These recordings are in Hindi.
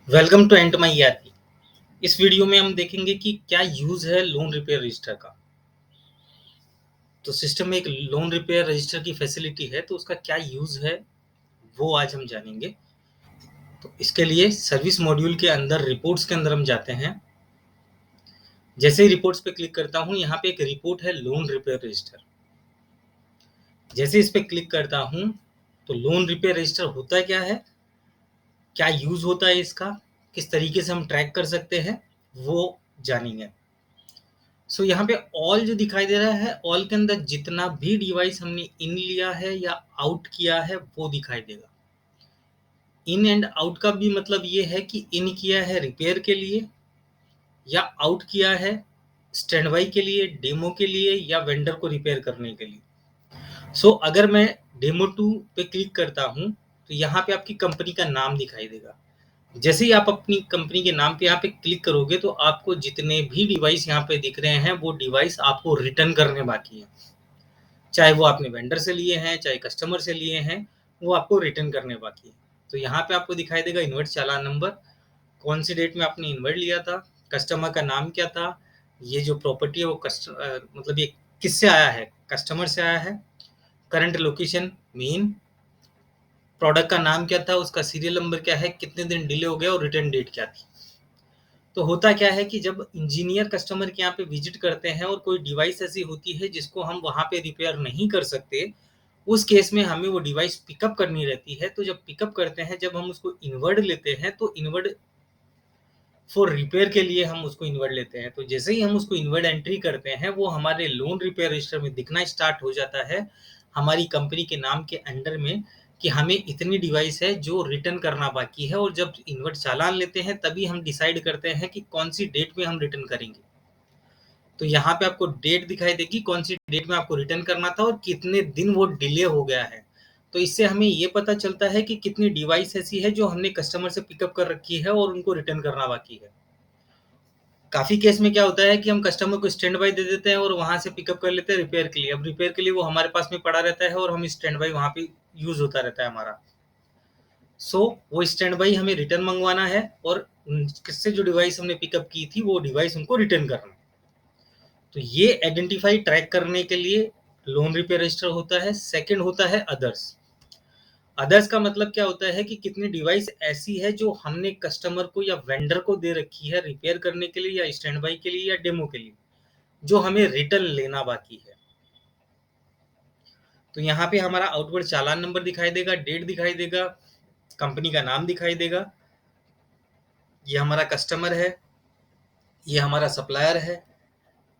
Welcome to and my ERP. इस वीडियो में हम देखेंगे कि क्या यूज है लोन रिपेयर रजिस्टर का। तो सिस्टम में एक लोन रिपेयर रजिस्टर की फैसिलिटी है, तो उसका क्या यूज है वो आज हम जानेंगे। तो इसके लिए सर्विस मॉड्यूल के अंदर रिपोर्ट्स के अंदर हम जाते हैं। जैसे ही रिपोर्ट्स पे क्लिक करता हूँ, यहाँ पे एक रिपोर्ट है लोन रिपेयर रजिस्टर। जैसे इस पे क्लिक करता हूँ तो लोन रिपेयर रजिस्टर होता क्या है, क्या यूज होता है इसका, किस तरीके से हम ट्रैक कर सकते हैं, वो जानेंगे। यहाँ पे ऑल जो दिखाई दे रहा है, ऑल के अंदर जितना भी डिवाइस हमने इन लिया है या आउट किया है वो दिखाई देगा। इन एंड आउट का भी मतलब ये है कि इन किया है रिपेयर के लिए या आउट किया है स्टैंड बाई के लिए, डेमो के लिए या वेंडर को रिपेयर करने के लिए। अगर मैं डेमो 2 पे क्लिक करता हूँ तो यहाँ पे आपकी कंपनी का नाम दिखाई देगा। जैसे ही आप अपनी कंपनी के नाम पे यहाँ पे क्लिक करोगे तो आपको जितने भी डिवाइस यहाँ पे दिख रहे हैं वो डिवाइस आपको रिटर्न करने बाकी है। चाहे वो आपने वेंडर से लिए हैं, चाहे कस्टमर से लिए हैं, वो आपको रिटर्न करने बाकी है। तो यहाँ पे आपको दिखाई देगा इन्वर्ट चालान नंबर, कौन सी डेट में आपने इन्वर्ट लिया था, कस्टमर का नाम क्या था, ये जो प्रॉपर्टी है वो मतलब ये किससे आया है, कस्टमर से आया है, करंट लोकेशन मीन, प्रोडक्ट का नाम क्या था, उसका सीरियल नंबर क्या है, कितने दिन डिले हो गया और रिटर्न डेट क्या थी। तो होता क्या है कि जब इंजीनियर कस्टमर के यहाँ पे विजिट करते हैं और कोई डिवाइस ऐसी होती है जिसको हम वहाँ पे रिपेयर नहीं कर सकते, उस केस में हमें वो डिवाइस पिकअप करनी रहती है। तो जब पिकअप करते हैं, जब हम उसको इनवर्ड लेते हैं तो इनवर्ड फॉर रिपेयर के लिए हम उसको इनवर्ड लेते हैं। तो जैसे ही हम उसको इनवर्ड एंट्री करते हैं, वो हमारे लोन रिपेयर रजिस्टर में दिखना स्टार्ट हो जाता है हमारी कंपनी के नाम के अंडर में, कि हमें इतनी डिवाइस है जो रिटर्न करना बाकी है। और जब इनवर्ड चालान लेते हैं तभी हम डिसाइड करते हैं कि कौन सी डेट में हम रिटर्न करेंगे। तो यहाँ पे आपको डेट दिखाई देगी, कौन सी डेट में आपको रिटर्न करना था और कितने दिन वो डिले हो गया है। तो इससे हमें ये पता चलता है कि कितनी डिवाइस ऐसी है जो हमने कस्टमर से पिकअप कर रखी है और उनको रिटर्न करना बाकी है। काफ़ी केस में क्या होता है कि हम कस्टमर को स्टैंड बाई दे देते हैं और वहाँ से पिकअप कर लेते हैं रिपेयर के लिए। अब रिपेयर के लिए वो हमारे पास में पड़ा रहता है और हम स्टैंड बाई वहाँ पे यूज़ होता रहता है हमारा। वो स्टैंड बाई हमें रिटर्न मंगवाना है और किससे जो डिवाइस हमने पिकअप की थी वो डिवाइस उनको रिटर्न करना है। तो ये आइडेंटिफाई ट्रैक करने के लिए लोन रिपेयर रजिस्टर होता है। सेकंड होता है अदर्स। अदर्स का मतलब क्या होता है कि कितनी डिवाइस ऐसी है जो हमने कस्टमर को या वेंडर को दे रखी है रिपेयर करने के लिए या स्टैंड बाई के लिए या डेमो के लिए, जो हमें रिटर्न लेना बाकी है। तो यहाँ पे हमारा आउटवर्ड चालान नंबर दिखाई देगा, डेट दिखाई देगा, कंपनी का नाम दिखाई देगा, ये हमारा कस्टमर है, ये हमारा सप्लायर है।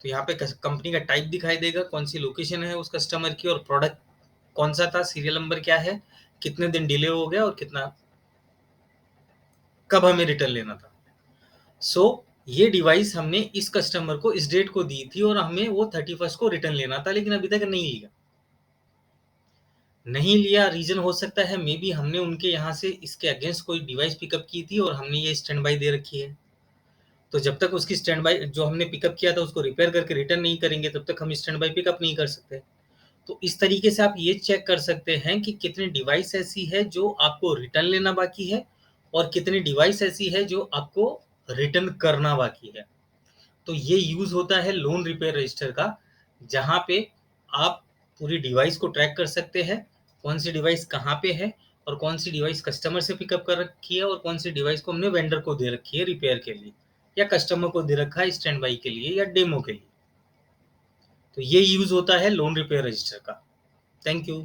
तो यहाँ पे कंपनी का टाइप दिखाई देगा, कौन सी लोकेशन है उस कस्टमर की, और प्रोडक्ट कौन सा था, सीरियल नंबर क्या है, कितने दिन डिले हो गया और कितना कब हमें रिटर्न लेना था। ये डिवाइस हमने इस कस्टमर को इस डेट को दी थी और हमें वो 31 को रिटर्न लेना था, लेकिन अभी तक नहीं लिया। रीजन हो सकता है मे बी हमने उनके यहाँ से इसके अगेंस्ट कोई डिवाइस पिकअप की थी और हमने ये स्टैंड बाई दे रखी है। तो जब तक उसकी स्टैंड बाई जो हमने पिकअप किया था उसको रिपेयर करके रिटर्न नहीं करेंगे, तब तक हम स्टैंड बाई पिकअप नहीं कर सकते। तो इस तरीके से आप ये चेक कर सकते हैं कि कितनी डिवाइस ऐसी है जो आपको रिटर्न लेना बाकी है और कितनी डिवाइस ऐसी है जो आपको रिटर्न करना बाकी है। तो ये यूज होता है लोन रिपेयर रजिस्टर का, जहाँ पे आप पूरी डिवाइस को ट्रैक कर सकते हैं, कौन सी डिवाइस कहाँ पे है और कौन सी डिवाइस कस्टमर से पिकअप कर रखी है और कौन सी डिवाइस को हमने वेंडर को दे रखी है रिपेयर के लिए या कस्टमर को दे रखा है स्टैंड बाई के लिए या डेमो के लिए। तो ये यूज होता है लोन रिपेयर रजिस्टर का। Thank you.